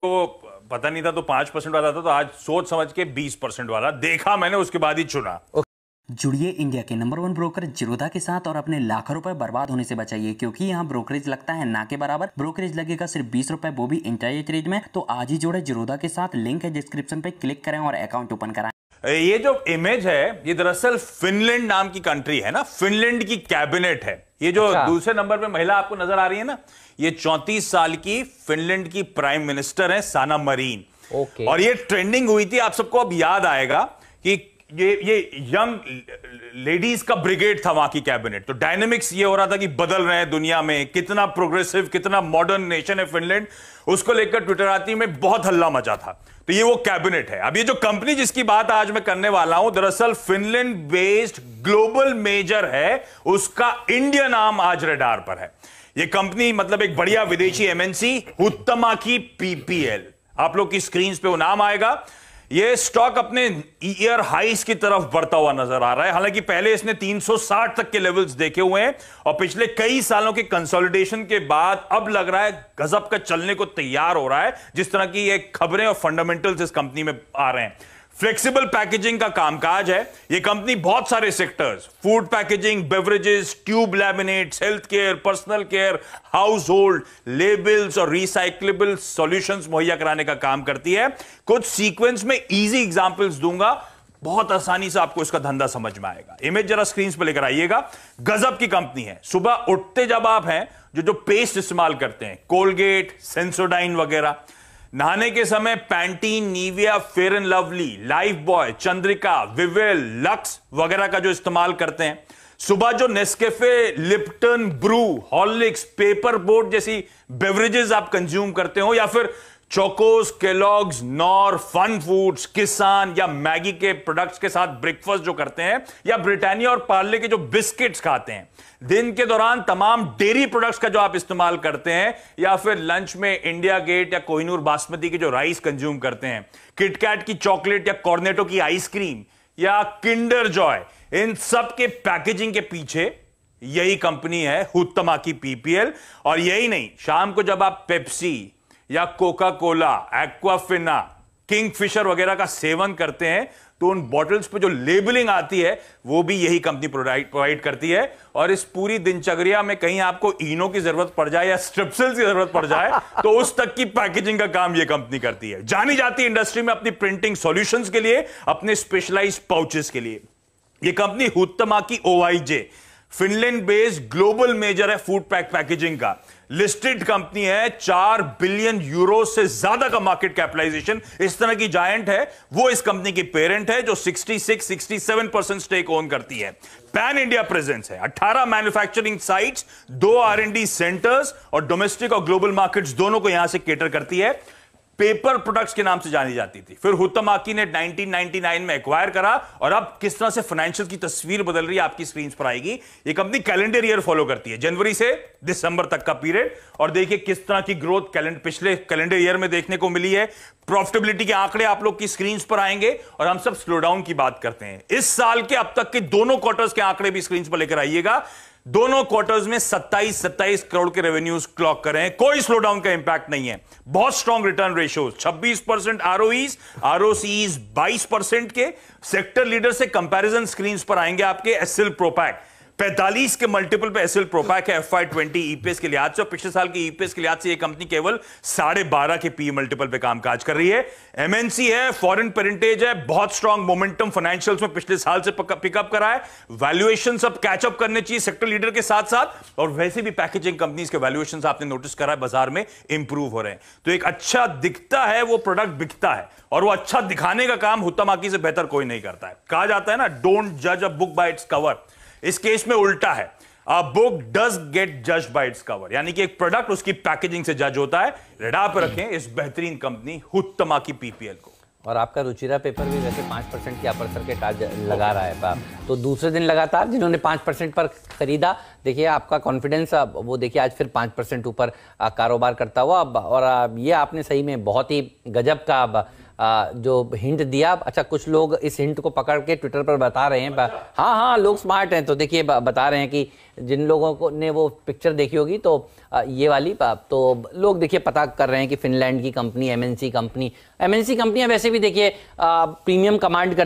तो पता नहीं था तो 5% वाला था, तो आज सोच समझ के 20% वाला देखा मैंने, उसके बाद ही चुना। जुड़िए इंडिया के नंबर 1 ब्रोकर जीरोधा के साथ और अपने लाखों रुपए बर्बाद होने से बचाइए, क्योंकि यहाँ ब्रोकरेज लगता है ना के बराबर। ब्रोकरेज लगेगा सिर्फ 20 रुपए, वो भी इंट्राडे ट्रेड में। तो आज ही जुड़े जीरोधा के साथ, लिंक है डिस्क्रिप्शन पे, क्लिक करें और अकाउंट ओपन कराएं। ये जो इमेज है ये दरअसल फिनलैंड नाम की कंट्री है ना, फिनलैंड की कैबिनेट है। ये जो दूसरे नंबर पे महिला आपको नजर आ रही है ना, ये 34 साल की फिनलैंड की प्राइम मिनिस्टर है, साना मरीन। और ये ट्रेंडिंग हुई थी, आप सबको अब याद आएगा कि ये यंग लेडीज का ब्रिगेड था वहां की कैबिनेट। तो डायनेमिक्स ये हो रहा था कि बदल रहे हैं दुनिया में, कितना प्रोग्रेसिव, कितना मॉडर्न नेशन है फिनलैंड, उसको लेकर ट्विटराती में बहुत हल्ला मचा था। तो ये वो कैबिनेट है। अब ये जो कंपनी जिसकी बात आज मैं करने वाला हूं, दरअसल फिनलैंड बेस्ड ग्लोबल मेजर है, उसका इंडिया नाम आज रडार पर है। ये कंपनी मतलब एक बढ़िया विदेशी एमएनसी, हुत्तमाकी पीपीएल। आप लोग की स्क्रीन पे वो नाम आएगा। ये स्टॉक अपने ईयर हाइस की तरफ बढ़ता हुआ नजर आ रहा है। हालांकि पहले इसने 360 तक के लेवल्स देखे हुए हैं और पिछले कई सालों के कंसोलिडेशन के बाद अब लग रहा है गजब का चलने को तैयार हो रहा है, जिस तरह की ये खबरें और फंडामेंटल्स इस कंपनी में आ रहे हैं। फ्लेक्सिबल पैकेजिंग का कामकाज है ये कंपनी, बहुत सारे sectors, food packaging, beverages, tube laminates, health care, personal care, house hold, labels और रिसाइक्लेबल सॉल्यूशंस मुहैया कराने का काम करती है। कुछ सीक्वेंस में इजी एग्जांपल्स दूंगा, बहुत आसानी से आपको इसका धंधा समझ में आएगा। इमेज जरा स्क्रीन पर लेकर आइएगा। गजब की कंपनी है। सुबह उठते जब आप हैं, जो पेस्ट इस्तेमाल करते हैं, कोलगेट, सेंसोडाइन वगैरह, नहाने के समय Pantene, Nivea, Fair and Lovely, Lifebuoy, Chandrika, Vivel, Lux वगैरह का जो इस्तेमाल करते हैं, सुबह जो Nescafe, Lipton, Bru, Horlicks, Paper Boat जैसी बेवरेजेस आप कंज्यूम करते हो, या फिर Chocos, Kellogg's, Knorr, Fun Foods, Kissan या मैगी के प्रोडक्ट्स के साथ ब्रेकफास्ट जो करते हैं, या ब्रिटानिया और पार्ले के जो बिस्किट्स खाते हैं, दिन के दौरान तमाम डेयरी प्रोडक्ट्स का जो आप इस्तेमाल करते हैं, या फिर लंच में इंडिया गेट या कोहिनूर बासमती के जो राइस कंज्यूम करते हैं, किटकैट की चॉकलेट या कॉर्नेटो की आइसक्रीम या किंडर जॉय, इन सब के पैकेजिंग के पीछे यही कंपनी है, हुत्तमाकी पीपीएल। और यही नहीं, शाम को जब आप पेप्सी या कोका कोला, एक्वाफिना, किंगफिशर वगैरह का सेवन करते हैं, तो उन बॉटल्स पे जो लेबलिंग आती है वो भी यही कंपनी प्रोवाइड करती है। और इस पूरी दिनचर्या में कहीं आपको इनो की जरूरत पड़ जाए या स्ट्रिप्सिल्स की जरूरत पड़ जाए, तो उस तक की पैकेजिंग का काम ये कंपनी करती है। जानी जाती है इंडस्ट्री में अपनी प्रिंटिंग सॉल्यूशंस के लिए, अपने स्पेशलाइज्ड पाउचेस के लिए। ये company Huhtamaki Oyj, Finland based global major है फूड पैकेजिंग का, लिस्टेड कंपनी है, 4 बिलियन यूरो से ज्यादा का मार्केट कैपिटलाइजेशन, इस तरह की जायंट है। वो इस कंपनी की पेरेंट है जो 66-67% स्टेक ओन करती है। पैन इंडिया प्रेजेंस है, 18 मैन्युफैक्चरिंग साइट्स, 2 R&D सेंटर्स और डोमेस्टिक और ग्लोबल मार्केट्स दोनों को यहां से केटर करती है। पेपर प्रोडक्ट्स के नाम से जानी जाती थी, फिर हुत्तमाकी ने 1999 में एक्वायर करा, और अब किस तरह से फाइनेंशियल की तस्वीर बदल रही है आपकी स्क्रीन पर आएगी। ये कंपनी कैलेंडर ईयर फॉलो करती है, जनवरी से दिसंबर तक का पीरियड, और देखिए किस तरह की ग्रोथ पिछले कैलेंडर ईयर में देखने को मिली है। प्रॉफिटेबिलिटी के आंकड़े आप लोग की स्क्रीन पर आएंगे, और हम सब स्लो डाउन की बात करते हैं। इस साल के अब तक के दोनों क्वार्टर्स के आंकड़े भी स्क्रीन पर लेकर आइएगा। दोनों क्वार्टर्स में 27 करोड़ के रेवेन्यूज क्लॉक कर रहे हैं, कोई स्लो डाउन का इंपैक्ट नहीं है। बहुत स्ट्रॉन्ग रिटर्न रेशियोज, 26% आरओईज, आरओसीईज 22% के। सेक्टर लीडर से कंपैरिजन स्क्रीन पर आएंगे आपके। एसएल प्रोपैक 45 के मल्टीपल पे एसएल प्रोपैक है FY20 ईपीएस के लिहाज से, और पिछले साल के ईपीएस के लिहाज से ये कंपनी केवल 12.5 के पी मल्टीपल पे कामकाज कर रही है। एमएनसी है, फॉरेन पेरेंटेज है, बहुत स्ट्रॉन्ग मोमेंटम फाइनेंशियल्स में पिछले साल से पिकअप करा है। वैल्यूएशन सब कैचअप करने चाहिए सेक्टर लीडर के साथ साथ, और वैसे भी पैकेजिंग कंपनीज के वैल्यूएशन आपने नोटिस करा है बाजार में इंप्रूव हो रहे हैं। तो एक अच्छा दिखता है वो प्रोडक्ट बिकता है, और वो अच्छा दिखाने का काम हुत्तमाकी से बेहतर कोई नहीं करता है। कहा जाता है ना, डोंट जज a book by its cover. इस केस में उल्टा है, a book does get judged bye its cover, यानी कि एक प्रोडक्ट उसकी पैकेजिंग से जज होता है। रडार पर रखें इस बेहतरीन कंपनी हुत्तमाकी पीपीएल को। और आपका रुचिरा पेपर भी वैसे 5% की अपर सर्किट आज लगा रहा है, तो दूसरे दिन लगातार जिन्होंने 5% पर खरीदा, देखिए आपका कॉन्फिडेंस वो देखिए आज फिर 5% ऊपर कारोबार करता हुआ। और ये आपने सही में बहुत ही गजब का जो हिंट दिया। अच्छा, कुछ लोग इस हिंट को पकड़ के ट्विटर पर बता रहे हैं, हाँ हाँ लोग स्मार्ट हैं, तो देखिए बता रहे हैं कि जिन लोगों को ने वो पिक्चर देखी होगी तो ये वाली, तो लोग देखिए पता कर रहे हैं कि फिनलैंड की कंपनी, एमएनसी कंपनियां वैसे भी देखिए प्रीमियम कमांड करती